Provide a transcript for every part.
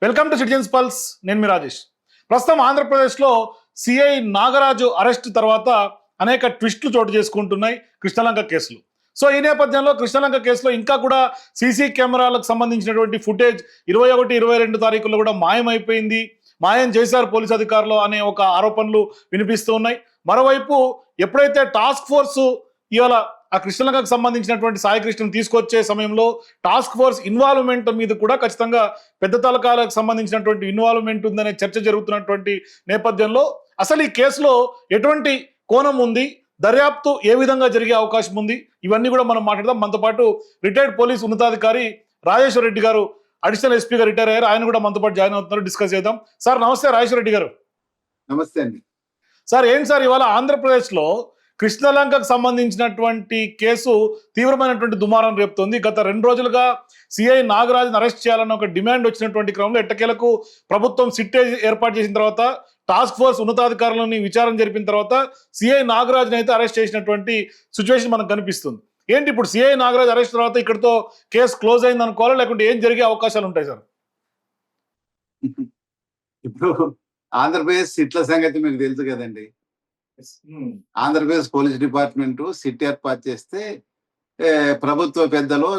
Welcome to citizens pulse. నేను మీ రాజేష్. ప్రస్తుతం ఆంధ్రప్రదేశ్లో సిఐ నాగరాజు అరెస్ట్ తర్వాత అనేక ట్విస్టులు చోటు చేసుకుంటున్నాయి కృష్ణలంక కేసులు. సో ఈ నేపథ్యంలో కృష్ణలంక కేసులో ఇంకా కూడా సీసీ కెమెరాలకు సంబంధించినటువంటి ఫుటేజ్ 21, 22 తారీఖుల్లో కూడా మాయమైపోయింది, మాయం చేశారు పోలీసు అధికారులు అనే ఒక ఆరోపణలు వినిపిస్తూ ఉన్నాయి. మరోవైపు ఎప్పుడైతే టాస్క్ ఫోర్స్ ఇవాళ ఆ కృష్ణలంకకు సంబంధించినటువంటి సాయికృష్ణను తీసుకొచ్చే సమయంలో టాస్క్ ఫోర్స్ ఇన్వాల్వ్మెంట్ మీద కూడా ఖచ్చితంగా పెద్ద తలకాలకు సంబంధించినటువంటి ఇన్వాల్వ్మెంట్ ఉందనే చర్చ జరుగుతున్నటువంటి నేపథ్యంలో అసలు ఈ కేసులో ఎటువంటి కోణం ఉంది, దర్యాప్తు ఏ విధంగా జరిగే అవకాశం ఉంది, ఇవన్నీ కూడా మనం మాట్లాడదాం. మనతో పాటు రిటైర్డ్ పోలీస్ ఉన్నతాధికారి రాజేశ్వర రెడ్డి గారు, అడిషనల్ ఎస్పీగా రిటైర్ అయ్యారు, ఆయన కూడా మనతో పాటు జాయిన్ అవుతున్నారు. డిస్కస్ చేద్దాం. సార్ నమస్తే. రాజేశ్వర రెడ్డి గారు నమస్తే అండి. సార్ ఏంటి సార్ ఇవాళ ఆంధ్రప్రదేశ్లో కృష్ణలంకకు సంబంధించినటువంటి కేసు తీవ్రమైనటువంటి దుమారం రేపుతోంది. గత 2 రోజులుగా సిఐ నాగరాజును అరెస్ట్ చేయాలన్న ఒక డిమాండ్ వచ్చినటువంటి క్రమంలో ఎట్టకేలకు ప్రభుత్వం సిట్ ఏర్పాటు చేసిన తర్వాత టాస్క్ ఫోర్స్ ఉన్నతాధికారులని విచారణ జరిపిన తర్వాత సిఐ నాగరాజుని అయితే అరెస్ట్ చేసినటువంటి సిచ్యువేషన్ మనకు కనిపిస్తుంది. ఏంటి ఇప్పుడు సిఐ నాగరాజు అరెస్ట్ తర్వాత ఇక్కడితో కేసు క్లోజ్ అయింది అనుకోవాలా, లేకుంటే ఏం జరిగే అవకాశాలు ఉంటాయి సార్? ఇప్పుడు ఆంధ్రప్రదేశ్ సిట్ల సంగతి మీకు తెలుసు కదండి. ఆంధ్రప్రదేశ్ పోలీస్ డిపార్ట్మెంట్ సిట్ ఏర్పాటు చేస్తే ప్రభుత్వ పెద్దలు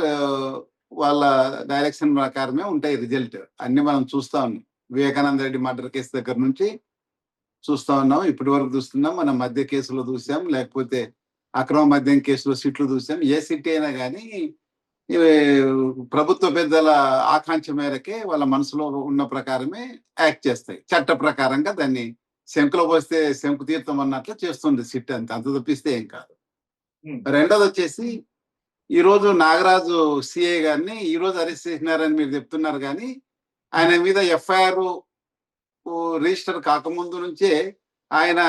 వాళ్ళ డైరెక్షన్ ప్రకారమే ఉంటాయి రిజల్ట్. అన్ని మనం చూస్తా ఉన్నాం. వివేకానంద రెడ్డి మర్డర్ కేసు దగ్గర నుంచి చూస్తా ఉన్నాం, ఇప్పటి వరకు చూస్తున్నాం. మనం మద్య కేసులో చూసాం, లేకపోతే అక్రమ మద్యం కేసులో సిట్లు చూసాం. ఏ సిట్ అయినా కానీ ప్రభుత్వ పెద్దల ఆకాంక్ష మేరకే వాళ్ళ మనసులో ఉన్న ప్రకారమే యాక్ట్ చేస్తాయి. చట్ట ప్రకారంగా దాన్ని శంకులో పోస్తే శంకు తీర్థం అన్నట్లు చేస్తుంది సిట్. అంత తప్పిస్తే ఏం కాదు. రెండోది వచ్చేసి ఈ రోజు నాగరాజు సిఐ గారిని ఈ రోజు అరెస్ట్ చేసినారని మీరు చెప్తున్నారు, కానీ ఆయన మీద ఎఫ్ఐఆర్ రిజిస్టర్ కాకముందు నుంచే ఆయన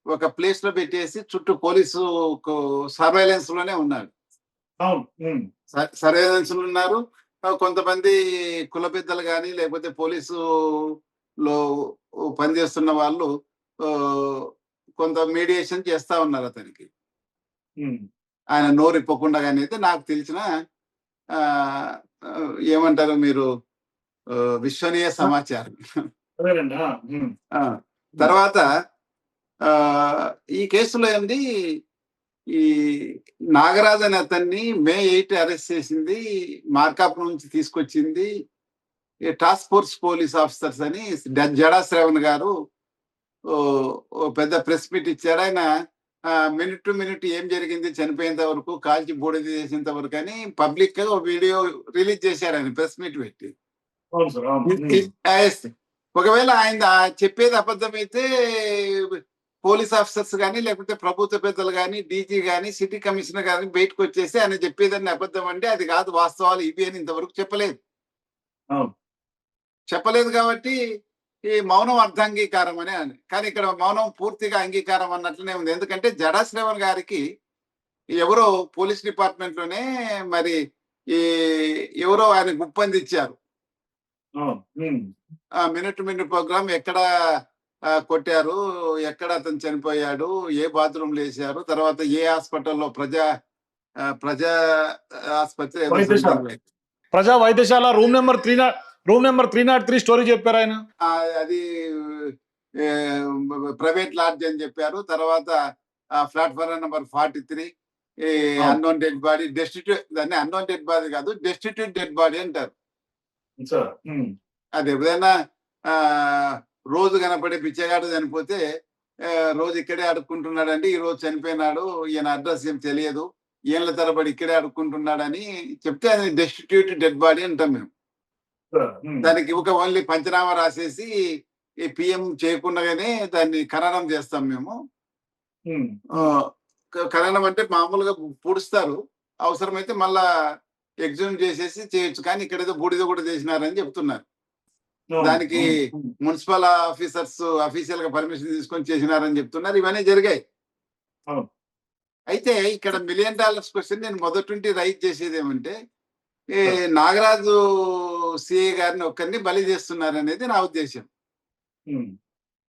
ఒక ప్లేస్ లో పెట్టేసి చుట్టూ పోలీసు సర్వేలెన్స్ లోనే ఉన్నాడు. సర్వేలెన్స్ ఉన్నారు. కొంతమంది కుల పెద్దలు కానీ లేకపోతే పోలీసు లో పనిచేస్తున్న వాళ్ళు కొంత మీడియేషన్ చేస్తా ఉన్నారు అతనికి. ఆయన నోరు ఇప్పకుండా కానీ అయితే నాకు తెలిసిన ఏమంటారు మీరు విశ్వనీయ సమాచారం. తర్వాత ఈ కేసులో ఏంది, ఈ నాగరాజ్ అనే అతన్ని May 8 అరెస్ట్ చేసింది, మార్కాప్ నుంచి తీసుకొచ్చింది టాస్క్ ఫోర్స్ పోలీస్ ఆఫీసర్స్ అని జడా శ్రవణ్ గారు పెద్ద ప్రెస్ మీట్ ఇచ్చాడు. ఆయన మినిట్ టు మినిట్ ఏం జరిగింది, చనిపోయేంత వరకు, కాల్చి బూడిద చేసేంత వరకు అని పబ్లిక్ గా వీడియో రిలీజ్ చేశారు ఆయన ప్రెస్ మీట్ పెట్టి. ఒకవేళ ఆయన చెప్పేది అబద్ధమైతే పోలీస్ ఆఫీసర్స్ కానీ లేకపోతే ప్రభుత్వ పెద్దలు కానీ డీజీ కానీ సిటీ కమిషనర్ కానీ బయటకు వచ్చేసి ఆయన చెప్పేదాన్ని అబద్ధం అంటే అది కాదు, వాస్తవాలు ఇవి అని ఇంతవరకు చెప్పలేదు కాబట్టి ఈ మౌనం అర్ధాంగీకారం అని. కానీ ఇక్కడ మౌనం పూర్తిగా అంగీకారం అన్నట్లనే ఉంది. ఎందుకంటే జడా శ్రవణ్ గారికి ఎవరో పోలీస్ డిపార్ట్మెంట్ లోనే మరి ఈ ఎవరో ఆయన గుప్పందిచ్చారు. మినిట్ టు మినిట్ ప్రోగ్రామ్ ఎక్కడ కొట్టారు, ఎక్కడ అతను చనిపోయాడు, ఏ బాత్రూమ్ వేసారు, తర్వాత ఏ హాస్పిటల్లో ప్రజా ఆసుపత్రి ప్రజా వైద్యశాల రూమ్ నెంబర్ 303 స్టోరీ చెప్పారు ఆయన. అది ప్రైవేట్ లాడ్జ్ అని చెప్పారు. తర్వాత platform number 43 unknown dead body, destitute, దాన్ని అన్నోన్ డెడ్ బాడీ కాదు డెస్టిట్యూట్ డెడ్ బాడీ అంటారు. అది ఎప్పుడైనా రోజు కనపడే పిచ్చగాడు చనిపోతే రోజు ఇక్కడే అడుక్కుంటున్నాడండి, ఈ రోజు చనిపోయినాడు, ఈయన అడ్రస్ ఏం తెలియదు, ఏళ్ళ తరబడి ఇక్కడే అడుక్కుంటున్నాడని చెప్తే అది డెస్టిట్యూట్ డెడ్ బాడీ అంటాం మేము. దానికి ఒక ఓన్లీ పంచనామా రాసేసి ఈ పిఎం చేయకుండానే దాన్ని ఖననం చేస్తాం మేము. ఖననం అంటే మామూలుగా పూడుస్తారు, అవసరమైతే మళ్ళా ఎగ్జామ్ చేసేసి చేయొచ్చు, కానీ ఇక్కడ ఏదో బూడిద కూడా చేసినారని చెప్తున్నారు. దానికి మున్సిపల్ ఆఫీసర్స్ అఫీషియల్ గా పర్మిషన్ తీసుకొని చేసినారని చెప్తున్నారు. ఇవన్నీ జరిగాయి. అయితే ఇక్కడ $1 మిలియన్ క్వశ్చన్ నేను మొదటి నుండి రైజ్ చేసేది ఏమంటే, నాగరాజు సిఐ గారిని ఒక్కరిని బలి చేస్తున్నారు అనేది నా ఉద్దేశం.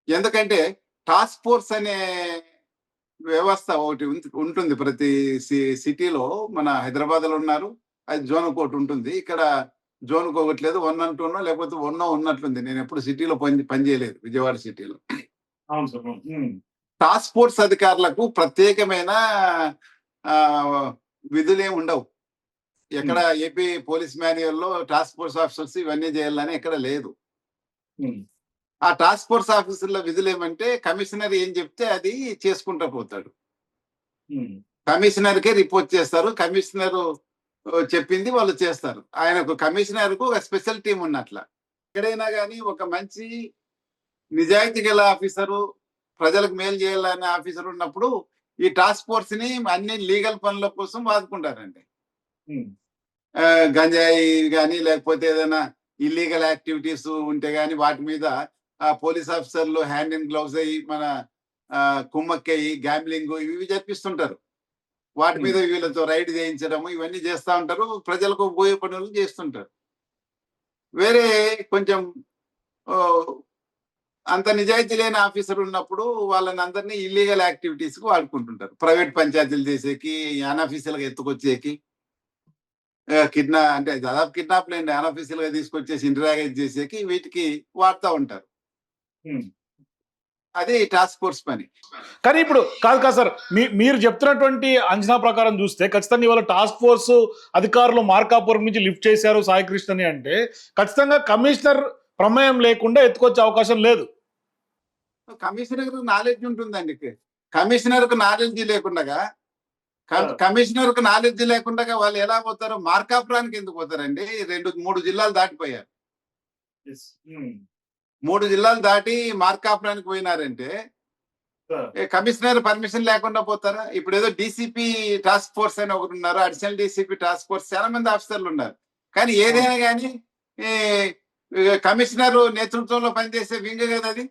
ఎందుకంటే టాస్క్ ఫోర్స్ అనే వ్యవస్థ ఒకటి ఉంటుంది ప్రతి సిటీలో. మన హైదరాబాద్ లో ఉన్నారు, అది జోన్ ఒకటి ఉంటుంది. ఇక్కడ జోన్కి ఒకట్లేదు 1 అంటూనో లేకపోతే 1 ఉన్నట్లుంది. నేను ఎప్పుడు సిటీలో పని చేయలేదు విజయవాడ సిటీలో. అవును సార్. టాస్క్ ఫోర్స్ అధికారులకు ప్రత్యేకమైన విధులేం ఉండవు. ఎక్కడ ఏపీ పోలీస్ మాన్యువల్‌లో టాస్క్ ఫోర్స్ ఆఫీసర్స్ ఇవన్నీ చేయాలని ఎక్కడ లేదు. ఆ టాస్క్ ఫోర్స్ ఆఫీసర్ల విధులేమంటే కమిషనర్ ఏం చెప్తే అది చేసుకుంటూ పోతాడు. కమిషనర్‌కే రిపోర్ట్ చేస్తారు. కమిషనరు చెప్పింది వాళ్ళు చేస్తారు. ఆయనకు కమిషనర్‌కు ఒక స్పెషల్ టీమ్ ఉన్నట్ల. ఎక్కడైనా గాని ఒక మంచి నిజాయితీ గల ఆఫీసరు, ప్రజలకు మేలు చేయాలనే ఆఫీసర్ ఉన్నప్పుడు ఈ టాస్క్ ఫోర్స్‌ని అన్ని లీగల్ పనుల కోసం వాడుకుంటారండి. గంజాయి గాని లేకపోతే ఏదైనా ఇల్లీగల్ యాక్టివిటీస్ ఉంటే గాని వాటి మీద పోలీస్ ఆఫీసర్లు హ్యాండ్ అండ్ గ్లౌస్ అయ్యి మన కుమ్మక్కయ్యి గ్యాంబ్లింగ్ ఇవి జరిపిస్తుంటారు. వాటి మీద వీళ్ళతో రైడ్ చేయించడము ఇవన్నీ చేస్తూ ఉంటారు. ప్రజలకు ఉపయోగ పనులు చేస్తుంటారు. వేరే కొంచెం అంత నిజాయితీ లేని ఆఫీసర్ ఉన్నప్పుడు వాళ్ళని అందరినీ ఇల్లీగల్ యాక్టివిటీస్ కి వాడుకుంటుంటారు. ప్రైవేట్ పంచాయతీలు చేసేకి, అన్అఫీషియల్ గా ఎత్తుకొచ్చేకి, అంటే దాదాపు కిడ్నాప్ లేండి, అన్అఫీషియల్ గా తీసుకొచ్చేసి ఇంటరాగేట్ చేసేకి వీటికి వాడుతూ ఉంటారు. అది టాస్క్ ఫోర్స్ పని. కానీ ఇప్పుడు కాదు సార్, మీరు చెప్తున్నటువంటి అంచనా ప్రకారం చూస్తే ఖచ్చితంగా ఇవాళ టాస్క్ ఫోర్స్ అధికారులు మార్కాపురం నుంచి లిఫ్ట్ చేశారు సాయి కృష్ణని అంటే ఖచ్చితంగా కమిషనర్ ప్రమేయం లేకుండా ఎత్తుకొచ్చే అవకాశం లేదు. కమిషనర్ నాలెడ్జ్ ఉంటుందండి. కమిషనర్ కు నాలెడ్జ్ లేకుండా కమిషనర్ కు నాలెడ్జ్ లేకుండా వాళ్ళు ఎలా పోతారు? మార్కాపురానికి ఎందుకు పోతారండి? 3 జిల్లాలు దాటిపోయారు. 3 జిల్లాలు దాటి మార్కాపురానికి పోయినారంటే కమిషనర్ పర్మిషన్ లేకుండా పోతారా? ఇప్పుడు ఏదో డీసీపీ టాస్క్ ఫోర్స్ అని ఒకరు ఉన్నారు, అడిషనల్ డీసీపీ టాస్క్ ఫోర్స్ చాలా మంది ఆఫీసర్లు ఉన్నారు. కానీ ఏదైనా కానీ కమిషనర్ నేతృత్వంలో పనిచేసే వింగ్ కదా అది.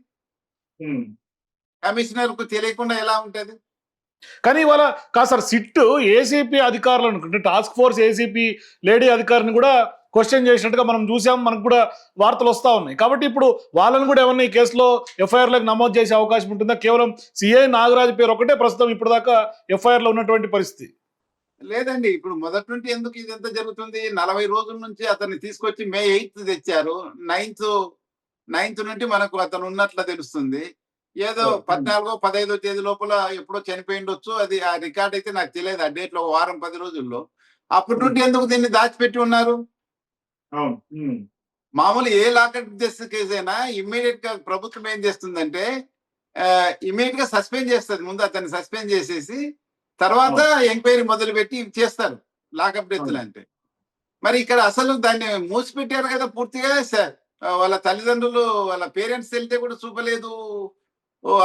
కమిషనర్ కు తెలియకుండా ఎలా ఉంటది? కానీ ఇవాళ కాదు సార్, సిట్ ఏసీపీ అధికారులు అనుకుంటే టాస్క్ ఫోర్స్ ఏసీపీ లేడీ అధికారిని కూడా క్వశ్చన్ చేసినట్టుగా మనం చూసాం, మనకు కూడా వార్తలు వస్తూ ఉన్నాయి. కాబట్టి ఇప్పుడు వాళ్ళని కూడా ఏమన్నా ఈ కేసులో ఎఫ్ఐఆర్లకు నమోదు చేసే అవకాశం ఉంటుందా? కేవలం సిఐ నాగరాజు పేరు ఒకటే ప్రస్తుతం ఇప్పుడు దాకా ఎఫ్ఐఆర్ లో ఉన్నటువంటి పరిస్థితి లేదండి. ఇప్పుడు మొదటి నుండి ఎందుకు ఇదంతా జరుగుతుంది? 40 రోజుల నుంచి అతన్ని తీసుకొచ్చి మే 8th తెచ్చారు. 9th నుండి మనకు అతను ఉన్నట్లు తెలుస్తుంది. ఏదో 14వ 15వ తేదీ లోపల ఎప్పుడో చనిపోయి ఉండొచ్చు. అది ఆ రికార్డ్ అయితే నాకు తెలియదు. ఆ డేట్ లో వారం 10 రోజుల్లో. అప్పటి నుండి ఎందుకు దీన్ని దాచిపెట్టి ఉన్నారు? మామూలు ఏ లాకప్ కేసు అయినా ఇమ్మీడియట్ గా ప్రభుత్వం ఏం చేస్తుందంటే ఇమ్మీడియట్ గా సస్పెండ్ చేస్తుంది. ముందు అతన్ని సస్పెండ్ చేసేసి తర్వాత ఎంక్వైరీ మొదలు పెట్టి చేస్తారు లాకప్ డెత్లు అంటే. మరి ఇక్కడ అసలు దాన్ని మూసిపెట్టారు కదా పూర్తిగా. వాళ్ళ తల్లిదండ్రులు వాళ్ళ పేరెంట్స్ వెళ్తే కూడా చూపలేదు.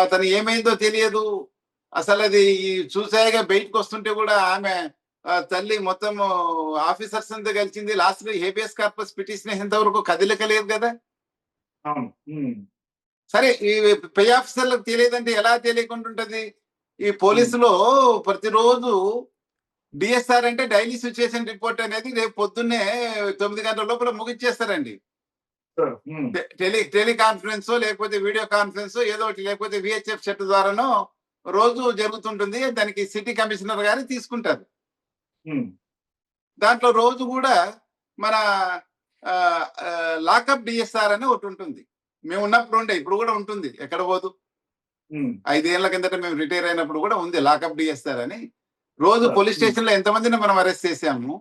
అతను ఏమైందో తెలియదు. అసలు అది చూసాయిగా బయటకు వస్తుంటే కూడా ఆమె తల్లి మొత్తం ఆఫీసర్స్ అంతా కలిసింది. లాస్ట్ హేబియస్ కార్పస్ పిటిషన్ ఎంతవరకు కదిలకలేదు కదా. సరే ఈ పై ఆఫీసర్లకు తెలియదంటే ఎలా తెలియకుండా ఉంటది? ఈ పోలీసులో ప్రతిరోజు డిఎస్ఆర్ అంటే డైలీ సిచ్యుయేషన్ రిపోర్ట్ అనేది రేపు పొద్దున్నే 9 గంటల లోపల ముగించేస్తారండి. టెలికాన్ఫరెన్స్ లేకపోతే వీడియో కాన్ఫరెన్స్ ఏదో ఒకటి, లేకపోతే విహెచ్ఎఫ్ సెట్ ద్వారానో రోజు జరుగుతుంటుంది. దానికి సిటీ కమిషనర్ గారు తీసుకుంటారు. దాంట్లో రోజు కూడా మన లాకప్ డిఎస్ఆర్ అని ఒకటి ఉంటుంది. మేము ఉన్నప్పుడు ఉండే, ఇప్పుడు కూడా ఉంటుంది, ఎక్కడ పోదు. 5 ఏళ్ల కిందట మేము రిటైర్ అయినప్పుడు కూడా ఉంది లాకప్ డిఎస్ఆర్ అని. రోజు పోలీస్ స్టేషన్ లో ఎంతమందిని మనం అరెస్ట్ చేసాము,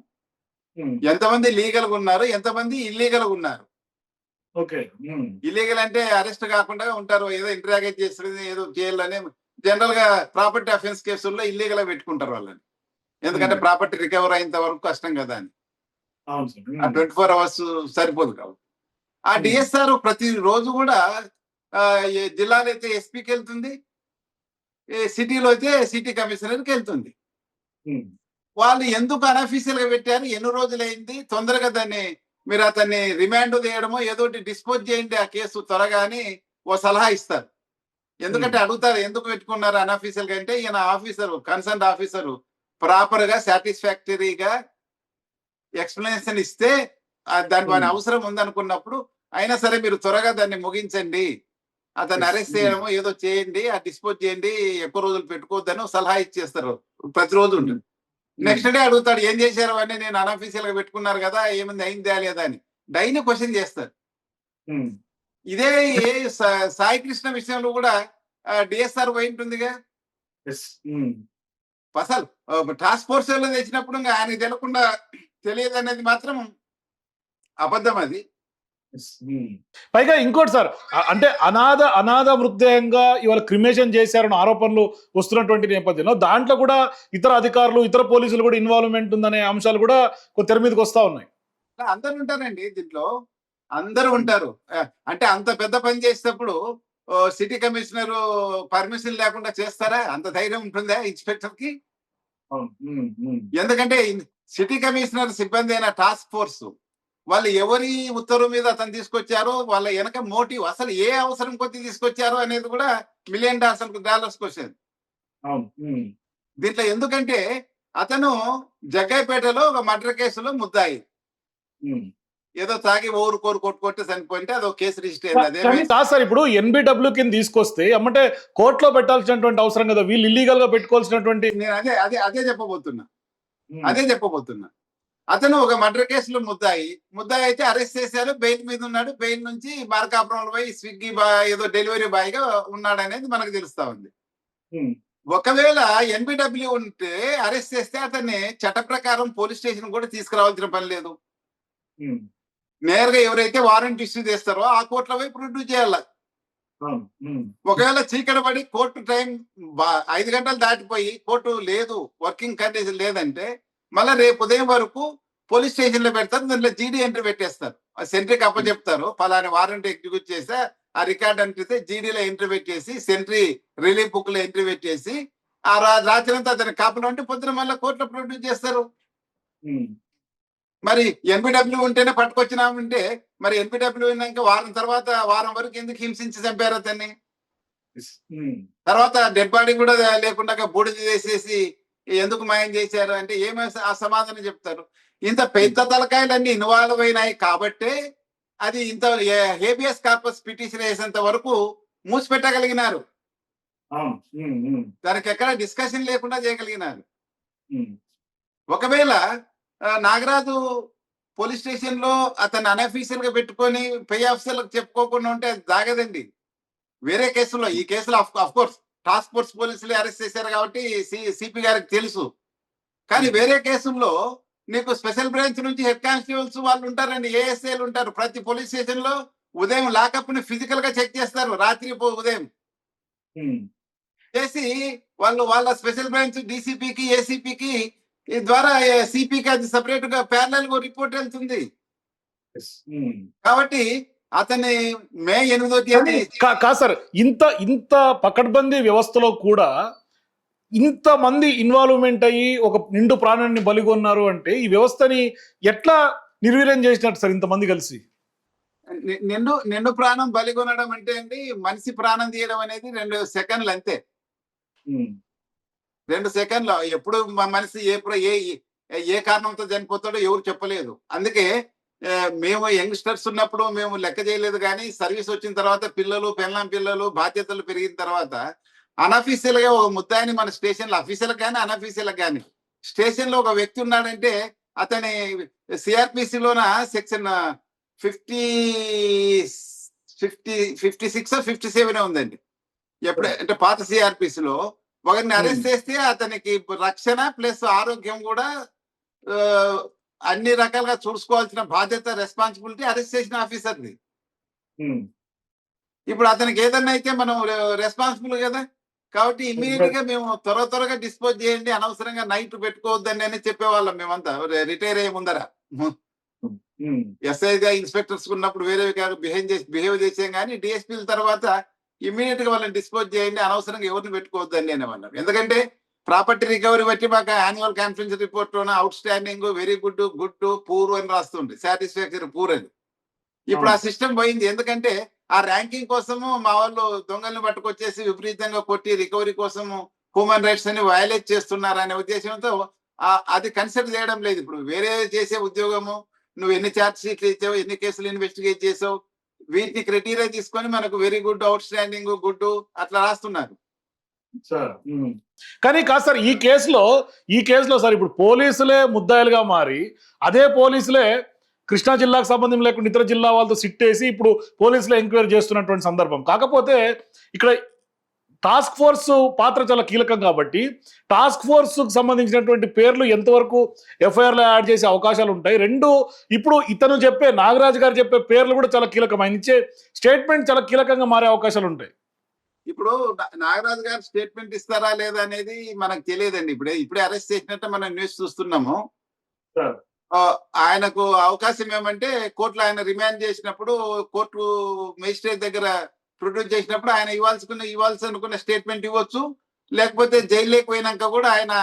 ఎంతమంది లీగల్ గా ఉన్నారు, ఎంతమంది ఇల్లీగల్ గా ఉన్నారు. ఇల్లీగల్ అంటే అరెస్ట్ కాకుండా ఉంటారు, ఏదో ఇంటరాగేట్ చేస్తుంది, ఏదో చేయాలని. జనరల్ గా ప్రాపర్టీ అఫెన్స్ కేసుల్లో ఇల్లీగల్ గా పెట్టుకుంటారు వాళ్ళని. ఎందుకంటే ప్రాపర్టీ రికవర్ అయినంత వరకు కష్టం కదా అని. 24 hours సరిపోదు కాబట్టి ఆ డిఎస్ఆర్ ప్రతి రోజు కూడా జిల్లాలో అయితే ఎస్పీకి వెళ్తుంది, సిటీలో అయితే సిటీ కమిషనర్కి వెళ్తుంది. వాళ్ళు ఎందుకు అన్అఫీషియల్ గా పెట్టారు? ఎన్ని రోజులైంది? తొందరగా దాన్ని మీరు అతన్ని రిమాండ్ చేయడమో ఏదో డిస్పోజ్ చేయండి ఆ కేసు త్వరగా అని ఓ సలహా ఇస్తారు. ఎందుకంటే అడుగుతారు ఎందుకు పెట్టుకున్నారు అన్అఫీషియల్ గా అంటే, ఈయన ఆఫీసరు కన్సర్న్ ఆఫీసరు ప్రాపర్ గా సాటిస్ఫాక్టరీగా ఎక్స్ప్లెనేషన్ ఇస్తే దాని అవసరం ఉందనుకున్నప్పుడు అయినా సరే మీరు త్వరగా దాన్ని ముగించండి, అతన్ని అరెస్ట్ చేయడమో ఏదో చేయండి, ఆ డిస్పోజ్ చేయండి, ఎక్కువ రోజులు పెట్టుకోవద్దని సలహా ఇచ్చేస్తారు. ప్రతిరోజు ఉంటుంది. నెక్స్ట్ డే అడుగుతాడు ఏం చేశారు అని. నేను అన్అఫీషియల్ గా పెట్టుకున్నారు కదా, ఏమైంది అయిందా లేదా అని. డైని క్వశ్చన్ చేస్తారు. ఇదే సాయి కృష్ణ విషయంలో కూడా డిఎస్ఆర్ పోయి ఉంటుందిగా. అసలు టాస్క్ ఫోర్స్ లో తెచ్చినప్పుడు ఇంకా ఆయనకి తెలియకుండా తెలియదు అనేది మాత్రం అబద్ధం అది. పైగా ఇంకోటి సార్, అంటే అనాథ మృతదేహంగా ఇవాళ క్రిమేషన్ చేశారన్న ఆరోపణలు వస్తున్నటువంటి నేపథ్యంలో దాంట్లో కూడా ఇతర అధికారులు, ఇతర పోలీసులు కూడా ఇన్వాల్వ్మెంట్ ఉందనే అంశాలు కూడా తెర మీదకి వస్తా ఉన్నాయి. అందరు ఉంటారండి దీంట్లో, అందరూ ఉంటారు. అంటే అంత పెద్ద పని చేసేటప్పుడు సిటీ కమిషనర్ పర్మిషన్ లేకుండా చేస్తారా? అంత ధైర్యం ఉంటుందా ఇన్స్పెక్టర్ కి? ఎందుకంటే సిటీ కమిషనర్ సిబ్బంది అయిన టాస్క్ ఫోర్స్ వాళ్ళు ఎవరి ఉత్తర్వు మీద అతను తీసుకొచ్చారో, వాళ్ళ వెనక మోటివ్, అసలు ఏ అవసరం కొద్ది తీసుకొచ్చారో అనేది కూడా $1,000,000 క్వశ్చన్ దీంట్లో. ఎందుకంటే అతను జగ్గైపేటలో ఒక మర్డర్ కేసులో ముద్దాయి, ఏదో తాగి ఓరు కోరు కొట్టుకొట్టి చనిపోయింటే అదో కేసు రిజిస్టర్ అయింది. అదే కాదు సార్, ఇప్పుడు NBW కింద తీసుకొస్తే అమ్మంటే కోర్టులో పెట్టాల్సినటువంటి అవసరం కదా, వీళ్ళు ఇల్లీగల్ గా పెట్టుకోవాల్సినటువంటి. నేను అదే చెప్పబోతున్నా. అతను ఒక మర్డర్ కేసులో ముద్దాయి అయితే అరెస్ట్ చేశారు, బెయిల్ మీద ఉన్నాడు. బెయిల్ నుంచి మార్కాపురంలో పోయి స్విగ్గీ బాయ్ ఏదో డెలివరీ బాయ్ గా ఉన్నాడు అనేది మనకు తెలుస్తా ఉంది. ఒకవేళ NBW ఉంటే అరెస్ట్ చేస్తే అతన్ని చట్ట ప్రకారం పోలీస్ స్టేషన్ కూడా తీసుకురావాల్సిన పని లేదు. నేరుగా ఎవరైతే వారెంట్ ఇష్యూ చేస్తారో ఆ కోర్టులో పోయి ప్రొడ్యూస్ చేయాలి. ఒకవేళ చీకటి పడి కోర్టు టైం 5 గంటలు దాటిపోయి కోర్టు లేదు, వర్కింగ్ కండిషన్ లేదంటే మళ్ళీ రేపు ఉదయం వరకు పోలీస్ స్టేషన్ లో పెడతారు. దాంట్లో జీడీ ఎంట్రీ పెట్టేస్తారు, సెంట్రీకి అప్పచెప్తారు. పలాని వారెంట్ ఎగ్జిక్యూట్ చేస్తే ఆ రికార్డ్ అంటే జీడీలో ఎంట్రీ పెట్టేసి, సెంట్రీ రిలీఫ్ బుక్ లో ఎంట్రీ పెట్టేసి ఆ రాత్రంతా అతని కాపలా ఉంటే పొద్దున మళ్ళీ కోర్టులో ప్రొడ్యూస్ చేస్తారు. మరి NBW ఉంటేనే పట్టుకొచ్చినామంటే మరి NBW అయినాక వారం వరకు ఎందుకు హింసించి చంపారు అతన్ని? తర్వాత డెడ్ బాడీ కూడా లేకుండా బూడిద చేసేసి ఎందుకు మాయం చేశారు అంటే ఏమో ఆ సమాధానం చెప్తారు. ఇంత పెద్ద తలకాయలన్నీ ఇన్వాల్వ్ అయినాయి కాబట్టే అది ఇంత హేబియస్ కార్పస్ పిటిషన్ వేసేంత వరకు మూసిపెట్టగలిగినారు. దానికి ఎక్కడ డిస్కషన్ లేకుండా చేయగలిగినారు. ఒకవేళ నాగరాజు పోలీస్ స్టేషన్ లో అతను అన్అఫీషియల్ గా పెట్టుకొని పే ఆఫీసర్లకు చెప్పుకోకుండా ఉంటే అది దాగదండి. వేరే కేసులో, ఈ కేసులో అఫ్ కోర్స్ టాస్క్ ఫోర్స్ పోలీసులు అరెస్ట్ చేశారు కాబట్టి సిపి గారికి తెలుసు. కానీ వేరే కేసుల్లో నీకు స్పెషల్ బ్రాంచ్ నుంచి హెడ్ కానిస్టేబుల్స్ వాళ్ళు ఉంటారండి, ఏఎస్ఐలు ఉంటారు. ప్రతి పోలీస్ స్టేషన్ లో ఉదయం లాకప్ ని ఫిజికల్ గా చెక్ చేస్తారు, రాత్రి ఉదయం చేసి వాళ్ళ స్పెషల్ బ్రాంచ్ డీసీపీకి, ఏసీపీకి ద్వారా సిపికి అది సపరేట్ గా ప్యారలల్ గా రిపోర్ట్ వెళ్తుంది. కాబట్టి అతని మే 8వ తేదీ కాదు సార్, ఇంత పకడ్బందీ వ్యవస్థలో కూడా ఇంత మంది ఇన్వాల్వ్మెంట్ అయ్యి ఒక నిండు ప్రాణాన్ని బలిగొన్నారు అంటే ఈ వ్యవస్థని ఎట్లా నిర్వీర్యం చేసినట్టు సార్ ఇంతమంది కలిసి? నిండు ప్రాణం బలిగొనడం అంటే అండి, మనిషి ప్రాణం తీయడం అనేది 2 సెకండ్లు అంతే. 2 సెకండ్లు. ఎప్పుడు మనిషి ఏ కారణంతో చనిపోతాడో ఎవరు చెప్పలేదు. అందుకే మేము యంగ్స్టర్స్ ఉన్నప్పుడు మేము లెక్క చేయలేదు, కానీ సర్వీస్ వచ్చిన తర్వాత పిల్లలు బాధ్యతలు పెరిగిన తర్వాత అన్అఫీషియల్ గా ఒక ముద్దాయిని మన స్టేషన్ లో, అఫీషియల్ కానీ అన్అఫీషియల్ కానీ స్టేషన్ లో ఒక వ్యక్తి ఉన్నాడంటే అతని సిఆర్పిసిలోన సెక్షన్ 56 57 ఉందండి. ఎప్పుడే అంటే పాత సిఆర్పిసిలో ఒకరిని అరెస్ట్ చేస్తే అతనికి రక్షణ ప్లస్ ఆరోగ్యం కూడా అన్ని రకాలుగా చూసుకోవాల్సిన బాధ్యత, రెస్పాన్సిబిలిటీ అరెస్ట్ చేసిన ఆఫీసర్ది. ఇప్పుడు అతనికి ఏదన్నా అయితే మనం రెస్పాన్సిబుల్ కదా. కాబట్టి ఇమ్మీడియట్ గా మేము త్వరగా డిస్పోజ్ చేయండి, అనవసరంగా నైట్ పెట్టుకోవద్దని అని చెప్పేవాళ్ళం మేమంతా రిటైర్ అయ్యే ముందర. ఎస్ఐగా ఇన్స్పెక్టర్స్ ఉన్నప్పుడు వేరే బిహేవ్ చేసాం, కానీ డిఎస్పీల తర్వాత ఇమ్మీడియట్ గా వాళ్ళని డిస్పోజ్ చేయండి, అనవసరంగా ఎవరిని పెట్టుకోవద్దని అనేవాళ్ళం. ఎందుకంటే ప్రాపర్టీ రికవరీ బట్టి మాకు యాన్యువల్ కాన్ఫరెన్స్ రిపోర్ట్ లోనే out standing, very good, good, poor అని రాస్తుంది, సాటిస్ఫాక్టరీ, పూర్ అని. ఇప్పుడు ఆ సిస్టమ్ పోయింది. ఎందుకంటే ఆ ర్యాంకింగ్ కోసము మా వాళ్ళు దొంగల్ని పట్టుకొచ్చేసి విపరీతంగా కొట్టి రికవరీ కోసము హ్యూమన్ రైట్స్ అని వయలేట్ చేస్తున్నారు అనే ఉద్దేశంతో అది కన్సిడర్ చేయడం లేదు. ఇప్పుడు వేరే చేసే ఉద్యోగము, నువ్వు ఎన్ని ఛార్జ్ షీట్లు ఇచ్చావు, ఎన్ని కేసులు ఇన్వెస్టిగేట్ చేసావు, వీటిని క్రైటీరియా తీసుకొని మనకు very good, out standing, good అట్లా రాస్తున్నారు. కానీ కాదు సార్, ఈ కేసులో సార్ ఇప్పుడు పోలీసులే ముద్దాయిలుగా మారి అదే పోలీసులే కృష్ణా జిల్లాకు సంబంధం లేకుండా ఇతర జిల్లా వాళ్ళతో సిట్ వేసి ఇప్పుడు పోలీసులు ఎంక్వైరీ చేస్తున్నటువంటి సందర్భం. కాకపోతే ఇక్కడ టాస్క్ ఫోర్స్ పాత్ర చాలా కీలకం కాబట్టి టాస్క్ ఫోర్స్ కు సంబంధించినటువంటి పేర్లు ఎంతవరకు ఎఫ్ఐఆర్ లో యాడ్ చేసే అవకాశాలు ఉంటాయి. రెండు, ఇప్పుడు ఇతను చెప్పే నాగరాజు గారు చెప్పే పేర్లు కూడా చాలా కీలకం. ఆయన ఇచ్చే స్టేట్మెంట్ చాలా కీలకంగా మారే అవకాశాలు ఉంటాయి. ఇప్పుడు నాగరాజు గారు స్టేట్మెంట్ ఇస్తారా లేదా అనేది మనకు తెలియదండి. ఇప్పుడే అరెస్ట్ చేసినట్టు మనం న్యూస్ చూస్తున్నాము. ఆయనకు అవకాశం ఏమంటే కోర్టులో ఆయన రిమాండ్ చేసినప్పుడు కోర్టు మేజిస్ట్రేట్ దగ్గర ప్రొడ్యూస్ చేసినప్పుడు ఆయన ఇవ్వాల్సి అనుకున్న స్టేట్మెంట్ ఇవ్వచ్చు. లేకపోతే జైల్లోకి పోయినాక కూడా ఆయన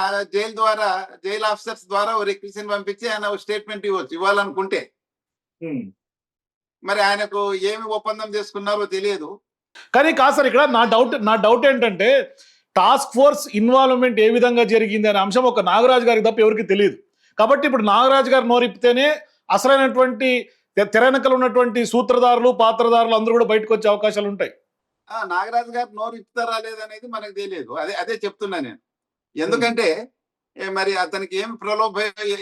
జైల్ ఆఫీసర్స్ ద్వారా రిక్వెషన్ పంపించి ఆయన స్టేట్మెంట్ ఇవ్వాలనుకుంటే. మరి ఆయనకు ఏమి ఒప్పందం చేసుకున్నారో తెలియదు. కానీ కాదు సార్, ఇక్కడ నా డౌట్ ఏంటంటే టాస్క్ ఫోర్స్ ఇన్వాల్వ్మెంట్ ఏ విధంగా జరిగింది అనే అంశం ఒక నాగరాజు గారికి తప్ప ఎవరికి తెలియదు. కాబట్టి ఇప్పుడు నాగరాజు గారు నోరిప్పితేనే అసలైనటువంటి తెరనకలు ఉన్నటువంటి సూత్రధారులు పాత్రధారులు అందరూ కూడా బయటకు వచ్చే అవకాశాలు ఉంటాయి. నాగరాజు గారు నోరు ఇస్తారా లేదనేది మనకు తెలియదు. అదే చెప్తున్నా నేను. ఎందుకంటే మరి అతనికి ఏం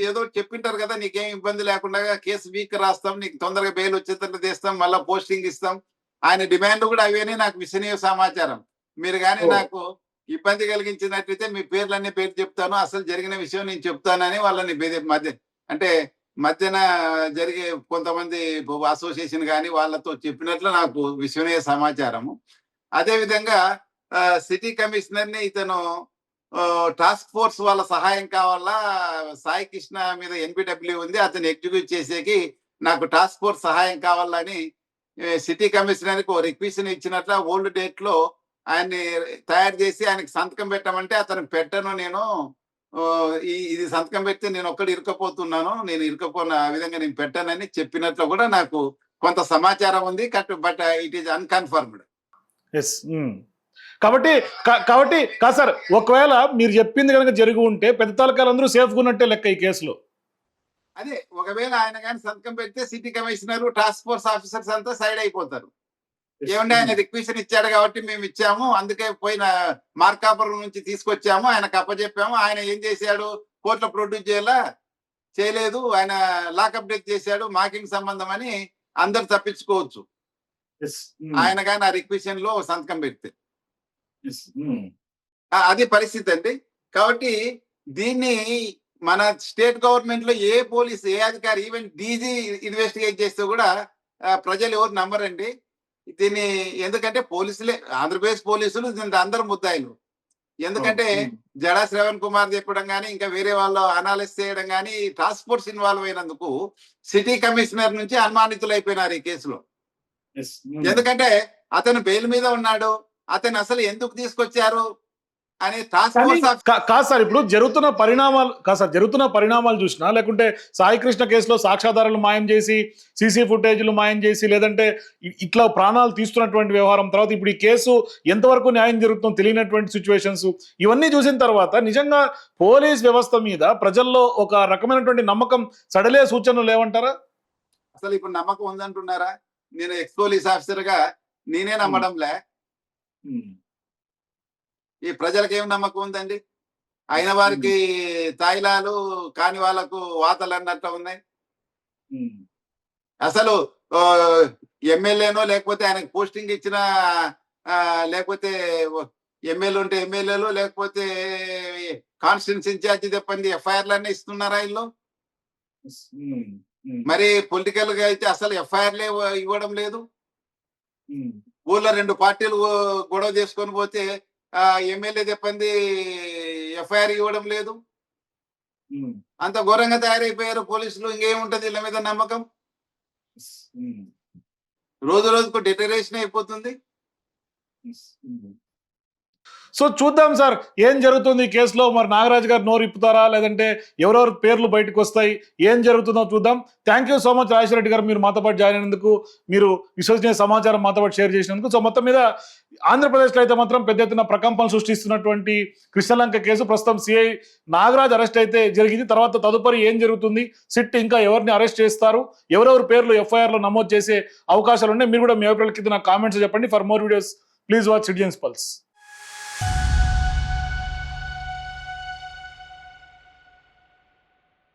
ఏదో చెప్పింటారు కదా, నీకేం ఇబ్బంది లేకుండా కేసు వీక్ రాస్తాం, నీకు తొందరగా బెయిల్ వచ్చేటట్టు తీస్తాం, మళ్ళీ పోస్టింగ్ ఇస్తాం. ఆయన డిమాండ్ కూడా అవేనే నాకు విశ్వనీయ సమాచారం. మీరు కానీ నాకు ఇబ్బంది కలిగించినట్లయితే మీ పేర్లన్నీ చెప్తాను, అసలు జరిగిన విషయం నేను చెప్తానని వాళ్ళని మధ్యన జరిగే కొంతమంది అసోసియేషన్ కానీ వాళ్ళతో చెప్పినట్లు నాకు విశ్వనీయ సమాచారము. అదే విధంగా సిటీ కమిషనర్ ని ఇతను టాస్క్ ఫోర్స్ వాళ్ళ సహాయం కావాలా, సాయి కృష్ణ మీద ఎన్పిడబ్ల్యూ ఉంది, అతను ఎగ్జిక్యూట్ చేసేకి నాకు టాస్క్ ఫోర్స్ సహాయం కావాలని సిటీ కమిషనర్ కి రిక్వెషన్ ఇచ్చినట్ల ఓల్డ్ డేట్ లో ఆయన్ని తయారు చేసి ఆయనకి సంతకం పెట్టమంటే అతను పెట్టను, నేను ఇది సంతకం పెడితే నేను ఒక్కడు ఇరుకపోతున్నాను, నేను ఇరుకపోయిన ఆ విధంగా నేను పెట్టానని చెప్పినట్లు కూడా నాకు కొంత సమాచారం ఉంది. But it is unconfirmed. కాబట్టి కాదు సార్, ఒకవేళ మీరు చెప్పింది కనుక జరిగి ఉంటే పెద్ద తాలూకాలందరూ సేఫ్గా ఉన్నట్టే లెక్క ఈ కేసులో. అదే ఒకవేళ ఆయన కానీ సంతకం పెడితే city commissioner task force officers అంతా సైడ్ అయిపోతారు. ఏమంటే ఆయన రిక్వెషన్ ఇచ్చాడు కాబట్టి మేము ఇచ్చాము, అందుకే పోయిన మార్కాపురం నుంచి తీసుకొచ్చాము, ఆయనకు అప్పచెప్పాము. ఆయన ఏం చేశాడు, కోర్టులో ప్రొడ్యూస్ చేయలేదు, ఆయన లాకప్ డెత్ చేశాడు, మాకింగ్ సంబంధం అని అందరు తప్పించుకోవచ్చు ఆయన కానీ ఆ రిక్వెషన్ లో సంతకం పెడితే. అది పరిస్థితి అండి. కాబట్టి దీన్ని మన స్టేట్ గవర్నమెంట్ లో ఏ పోలీస్ ఏ అధికారి ఈవెన్ డీజీ ఇన్వెస్టిగేట్ చేస్తే కూడా ప్రజలు ఎవరు నమ్మరండి దీన్ని. ఎందుకంటే పోలీసులే, ఆంధ్రప్రదేశ్ పోలీసులు అందరు ముద్దాయిలు. ఎందుకంటే జడా శ్రవణ్ కుమార్ చెప్పడం కానీ ఇంకా వేరే వాళ్ళు అనాలిసిస్ చేయడం కానీ టాస్క్ ఫోర్స్ ఇన్వాల్వ్ అయినందుకు సిటీ కమిషనర్ నుంచి అనుమానితులు అయిపోయినారు ఈ కేసులో. ఎందుకంటే అతను బెయిల్ మీద ఉన్నాడు, అతను అసలు ఎందుకు తీసుకొచ్చారు అని టాస్క్ ఫోర్స్ కాదు సార్. ఇప్పుడు జరుగుతున్న పరిణామాలు చూసినా, లేకుంటే సాయి కృష్ణ కేసులో సాక్ష్యాధారాలు మాయం చేసి సీసీ ఫుటేజ్లు మాయం చేసి, లేదంటే ఇట్లా ప్రాణాలు తీస్తున్నటువంటి వ్యవహారం, తర్వాత ఇప్పుడు ఈ కేసు ఎంతవరకు న్యాయం జరుగుతుందో తెలియనటువంటి సిచ్యువేషన్స్, ఇవన్నీ చూసిన తర్వాత నిజంగా పోలీస్ వ్యవస్థ మీద ప్రజల్లో ఒక రకమైనటువంటి నమ్మకం సడలే సూచనలు లేవంటారా? అసలు ఇప్పుడు నమ్మకం ఉందంటున్నారా? నేను ఎక్స్ పోలీస్ ఆఫీసర్ గా నేనే నమ్మడంలే. ఈ ప్రజలకు ఏం నమ్మకం ఉందండి? అయిన వారికి తాయిలాలు, కాని వాళ్ళకు వాతలు అన్నట్టు ఉన్నాయి. అసలు ఎమ్మెల్యేనో లేకపోతే ఆయనకు పోస్టింగ్ ఇచ్చిన లేకపోతే ఎమ్మెల్యే ఉంటే ఎమ్మెల్యేలు, లేకపోతే కాన్స్టిట్యూన్సీ ఇన్ఛార్జి చెప్పండి ఎఫ్ఐఆర్లన్నీ ఇస్తున్నారా వీళ్ళు? మరి పొలిటికల్ గా అయితే అసలు ఎఫ్ఐఆర్లే ఇవ్వడం లేదు. ఊళ్ళో 2 పార్టీలు గొడవ చేసుకొని పోతే ఎమ్మెల్యే చెప్పండి ఎఫ్ఐఆర్ ఇవ్వడం లేదు. అంత ఘోరంగా తయారైపోయారు పోలీసులు. ఇంకేముంటది వీళ్ళ మీద నమ్మకం? రోజు రోజుకు డిటరేషన్ అయిపోతుంది. సో చూద్దాం సార్ ఏం జరుగుతుంది ఈ కేసులో. మరి నాగరాజు గారు నోరు ఇప్పుతారా, లేదంటే ఎవరెవరి పేర్లు బయటకు వస్తాయి, ఏం జరుగుతుందో చూద్దాం. Thank you so much Rajeshwara Reddy గారు, మీరు మాతో పాటు జాయిన్ అయినందుకు, మీరు విశ్వసనీయ సమాచారం మాతో పాటు షేర్ చేసినందుకు. సో మొత్తం మీద ఆంధ్రప్రదేశ్లో అయితే మాత్రం పెద్ద ఎత్తున ప్రకంపనలు సృష్టిస్తున్నటువంటి కృష్ణలంక కేసు ప్రస్తుతం సిఐ నాగరాజ్ అరెస్ట్ అయితే జరిగింది. తర్వాత తదుపరి ఏం జరుగుతుంది, సిట్ ఇంకా ఎవరిని అరెస్ట్ చేస్తారు, ఎవరెవరి పేర్లు ఎఫ్ఐఆర్ లో నమోదు చేసే అవకాశాలు ఉన్నాయి, మీరు కూడా మీ అభిప్రాయాల కింద నాకు కామెంట్స్ చెప్పండి. For more videos please watch citizens pulse.